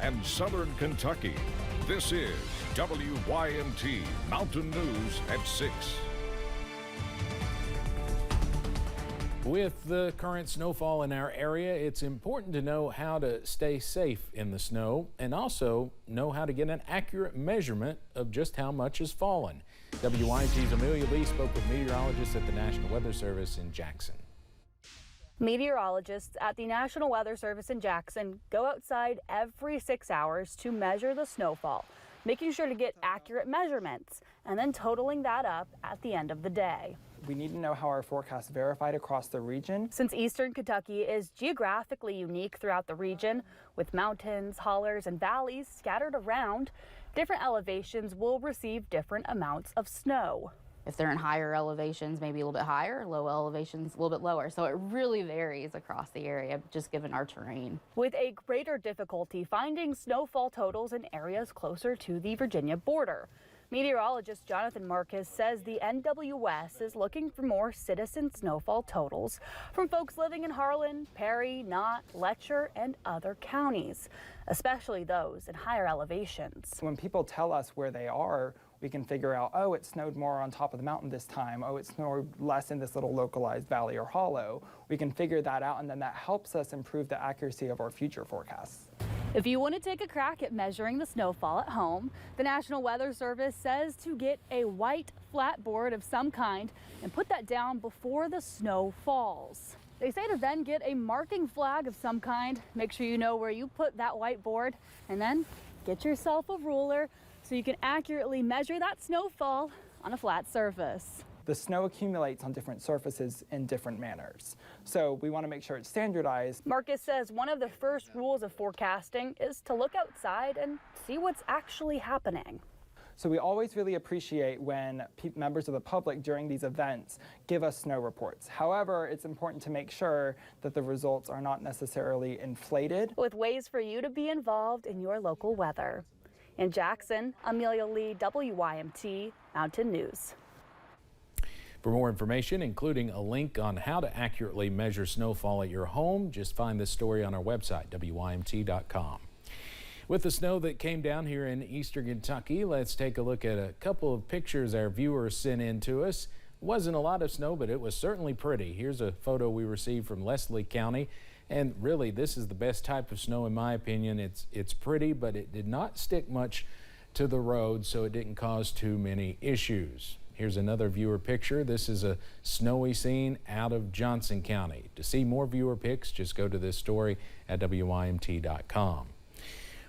and southern Kentucky. This is WYMT Mountain News at 6. With the current snowfall in our area, it's important to know how to stay safe in the snow and also know how to get an accurate measurement of just how much has fallen. WYMT's Amelia Lee spoke with meteorologists at the National Weather Service in Jackson. Meteorologists at the National Weather Service in Jackson go outside every 6 hours to measure the snowfall, making sure to get accurate measurements and then totaling that up at the end of the day. We need to know how our forecast verified across the region. Since eastern Kentucky is geographically unique throughout the region, with mountains, hollers, and valleys scattered around, different elevations will receive different amounts of snow. If they're in higher elevations, maybe a little bit higher, low elevations, a little bit lower. So it really varies across the area, just given our terrain. With a greater difficulty finding snowfall totals in areas closer to the Virginia border. Meteorologist Jonathan Marcus says the NWS is looking for more citizen snowfall totals from folks living in Harlan, Perry, Knott, Letcher, and other counties, especially those in higher elevations. When people tell us where they are, we can figure out, oh, it snowed more on top of the mountain this time. Oh, it snowed less in this little localized valley or hollow. We can figure that out, and then that helps us improve the accuracy of our future forecasts. If you want to take a crack at measuring the snowfall at home, the National Weather Service says to get a white flat board of some kind and put that down before the snow falls. They say to then get a marking flag of some kind, make sure you know where you put that white board, and then get yourself a ruler so you can accurately measure that snowfall on a flat surface. The snow accumulates on different surfaces in different manners, so we want to make sure it's standardized. Marcus says one of the first rules of forecasting is to look outside and see what's actually happening. So we always really appreciate when members of the public during these events give us snow reports. However, it's important to make sure that the results are not necessarily inflated. With ways for you to be involved in your local weather. In Jackson, Amelia Lee, WYMT Mountain News. For more information, including a link on how to accurately measure snowfall at your home, just find this story on our website, WYMT.com. With the snow that came down here in eastern Kentucky, let's take a look at a couple of pictures our viewers sent in to us. It wasn't a lot of snow, but it was certainly pretty. Here's a photo we received from Leslie County. And really, this is the best type of snow in my opinion. It's pretty, but it did not stick much to the road, so it didn't cause too many issues. Here's another viewer picture. This is a snowy scene out of Johnson County. To see more viewer pics, just go to this story at WYMT.com.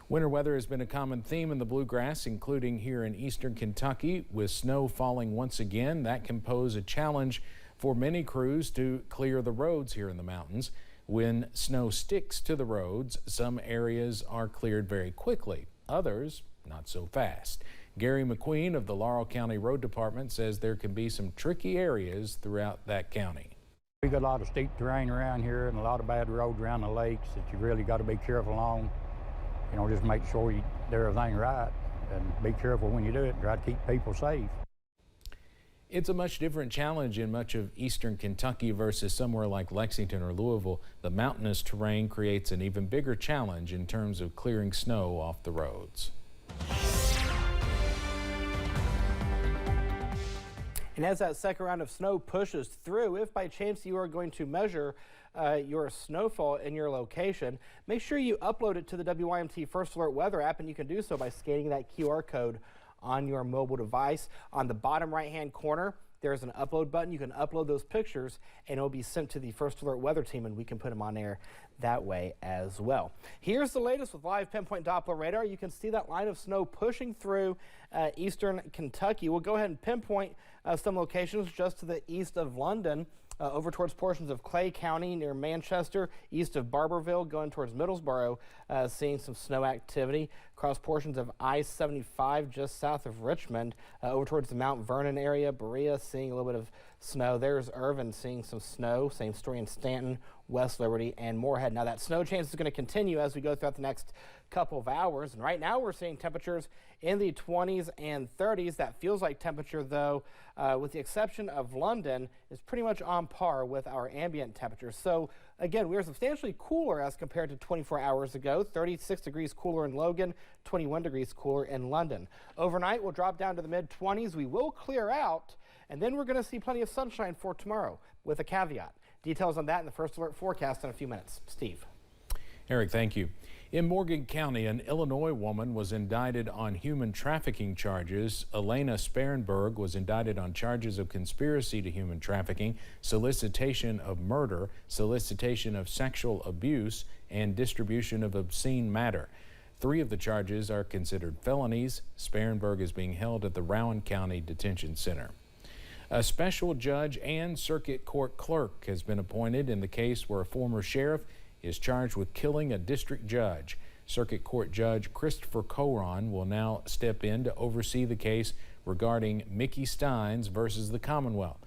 Winter weather has been a common theme in the bluegrass, including here in eastern Kentucky. With snow falling once again, that can pose a challenge for many crews to clear the roads here in the mountains. When snow sticks to the roads, some areas are cleared very quickly, others not so fast. Gary McQueen of the Laurel County Road Department says there can be some tricky areas throughout that county. We got a lot of steep terrain around here and a lot of bad roads around the lakes that you really got to be careful on. You know, just make sure you do everything right and be careful when you do it and try to keep people safe. It's a much different challenge in much of eastern Kentucky versus somewhere like Lexington or Louisville. The mountainous terrain creates an even bigger challenge in terms of clearing snow off the roads. And as that second round of snow pushes through, if by chance you are going to measure your snowfall in your location, make sure you upload it to the WYMT First Alert Weather app, and you can do so by scanning that QR code on your mobile device. On the bottom right-hand corner, there's an upload button. You can upload those pictures, and it'll be sent to the First Alert Weather team, and we can put them on air that way as well. Here's the latest with live pinpoint Doppler radar. You can see that line of snow pushing through eastern Kentucky. We'll go ahead and pinpoint some locations just to the east of London, over towards portions of Clay County near Manchester, east of Barberville, going towards Middlesboro, seeing some snow activity. Across portions of I-75 just south of Richmond, over towards the Mount Vernon area. Berea seeing a little bit of snow. There's Irvin seeing some snow. Same story in Stanton, West Liberty, and Moorhead. Now that snow chance is going to continue as we go throughout the next couple of hours. And right now we're seeing temperatures in the 20s and 30s. That feels like temperature, though, with the exception of London, is pretty much on par with our ambient temperature. So again, we are substantially cooler as compared to 24 hours ago. 36 degrees cooler in Logan, 21 degrees cooler in London. Overnight, we'll drop down to the mid-20s. We will clear out, and then we're going to see plenty of sunshine for tomorrow, with a caveat. Details on that in the First Alert forecast in a few minutes. Steve. Eric, thank you. In Morgan County, an Illinois woman was indicted on human trafficking charges. Elena Sparenberg was indicted on charges of conspiracy to human trafficking, solicitation of murder, solicitation of sexual abuse, and distribution of obscene matter. 3 of the charges are considered felonies. Sparenberg is being held at the Rowan County Detention Center. A special judge and circuit court clerk has been appointed in the case where a former sheriff is charged with killing a district judge. Circuit Court Judge Christopher Coron will now step in to oversee the case regarding Mickey Steins versus the Commonwealth.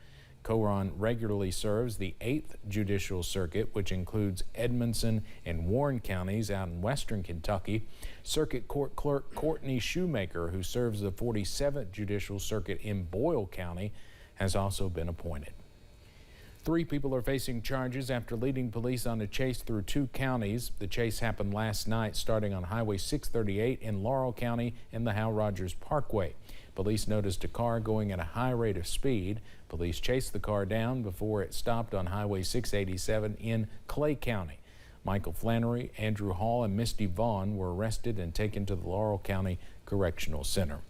Coron regularly serves the 8th Judicial Circuit, which includes Edmonson and Warren counties out in western Kentucky. Circuit Court Clerk Courtney Shoemaker, who serves the 47th Judicial Circuit in Boyle County, has also been appointed. 3 people are facing charges after leading police on a chase through 2 counties. The chase happened last night, starting on Highway 638 in Laurel County and the Hal Rogers Parkway. Police noticed a car going at a high rate of speed. Police chased the car down before it stopped on Highway 687 in Clay County. Michael Flannery, Andrew Hall, and Misty Vaughn were arrested and taken to the Laurel County Correctional Center.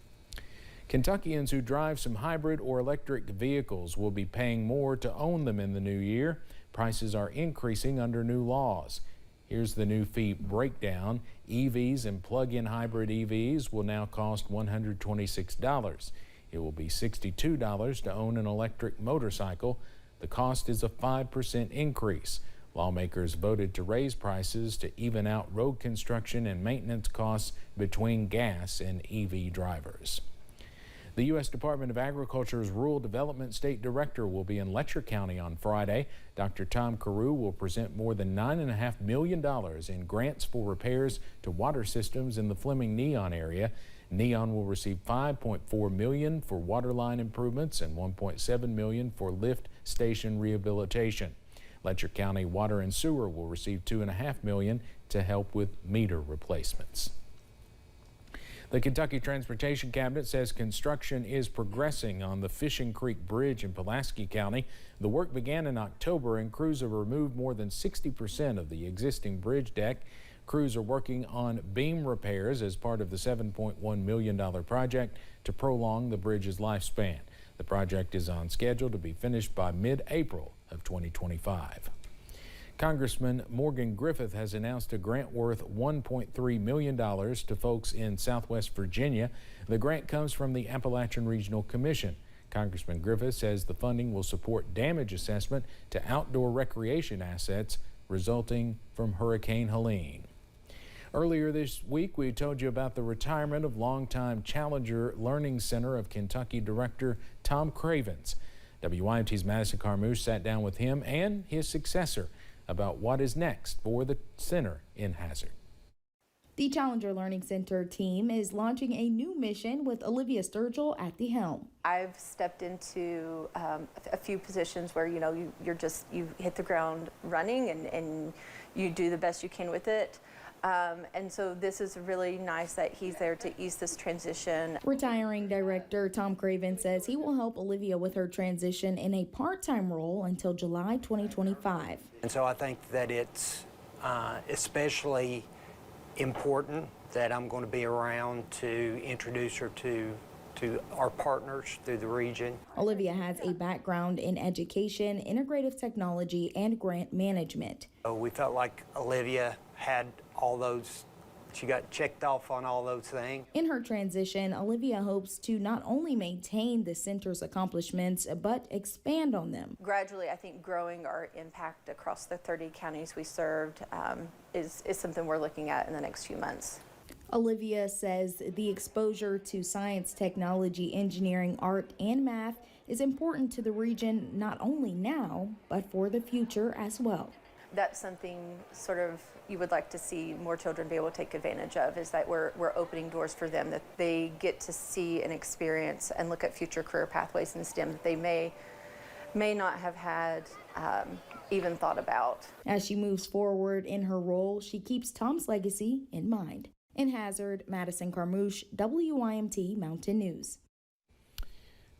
Kentuckians who drive some hybrid or electric vehicles will be paying more to own them in the new year. Prices are increasing under new laws. Here's the new fee breakdown. EVs and plug-in hybrid EVs will now cost $126. It will be $62 to own an electric motorcycle. The cost is a 5% increase. Lawmakers voted to raise prices to even out road construction and maintenance costs between gas and EV drivers. The U.S. Department of Agriculture's Rural Development State Director will be in Letcher County on Friday. Dr. Tom Carew will present more than $9.5 million in grants for repairs to water systems in the Fleming-Neon area. Neon will receive $5.4 million for water line improvements and $1.7 million for lift station rehabilitation. Letcher County Water and Sewer will receive $2.5 million to help with meter replacements. The Kentucky Transportation Cabinet says construction is progressing on the Fishing Creek Bridge in Pulaski County. The work began in October and crews have removed more than 60% of the existing bridge deck. Crews are working on beam repairs as part of the $7.1 million project to prolong the bridge's lifespan. The project is on schedule to be finished by mid-April of 2025. Congressman Morgan Griffith has announced a grant worth $1.3 million to folks in Southwest Virginia. The grant comes from the Appalachian Regional Commission. Congressman Griffith says the funding will support damage assessment to outdoor recreation assets resulting from Hurricane Helene. Earlier this week, we told you about the retirement of longtime Challenger Learning Center of Kentucky Director Tom Cravens. WYMT's Madison Carmouche sat down with him and his successor about what is next for the center in Hazard. The Challenger Learning Center team is launching a new mission with Olivia Sturgill at the helm. I've stepped into a few positions where you hit the ground running and you do the best you can with it. And so this is really nice that he's there to ease this transition. Retiring director Tom Craven says he will help Olivia with her transition in a part-time role until July 2025. And so I think that it's especially important that I'm going to be around to introduce her to our partners through the region. Olivia has a background in education, integrative technology, and grant management. So we felt like Olivia had all those, she got checked off on all those things. In her transition, Olivia hopes to not only maintain the center's accomplishments, but expand on them. Gradually, I think growing our impact across the 30 counties we served is something we're looking at in the next few months. Olivia says the exposure to science, technology, engineering, art, and math is important to the region not only now, but for the future as well. that's something sort of you would like to see more children be able to take advantage of, is that we're opening doors for them, that they get to see and experience and look at future career pathways in STEM that they may not have had even thought about. As she moves forward in her role, she keeps Tom's legacy in mind. In Hazard, Madison Carmouche, WYMT Mountain News.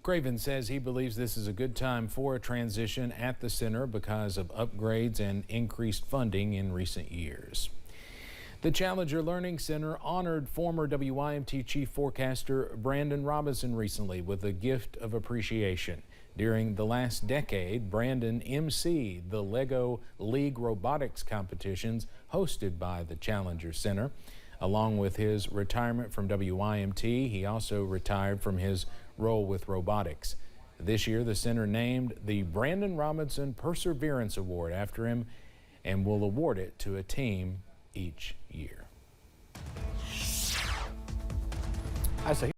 Craven says he believes this is a good time for a transition at the center because of upgrades and increased funding in recent years. The Challenger Learning Center honored former WYMT chief forecaster Brandon Robinson recently with a gift of appreciation. During the last decade, Brandon emceed the Lego League robotics competitions hosted by the Challenger Center. Along with his retirement from WYMT, he also retired from his role with robotics. This year, the center named the Brandon Robinson Perseverance Award after him and will award it to a team each year.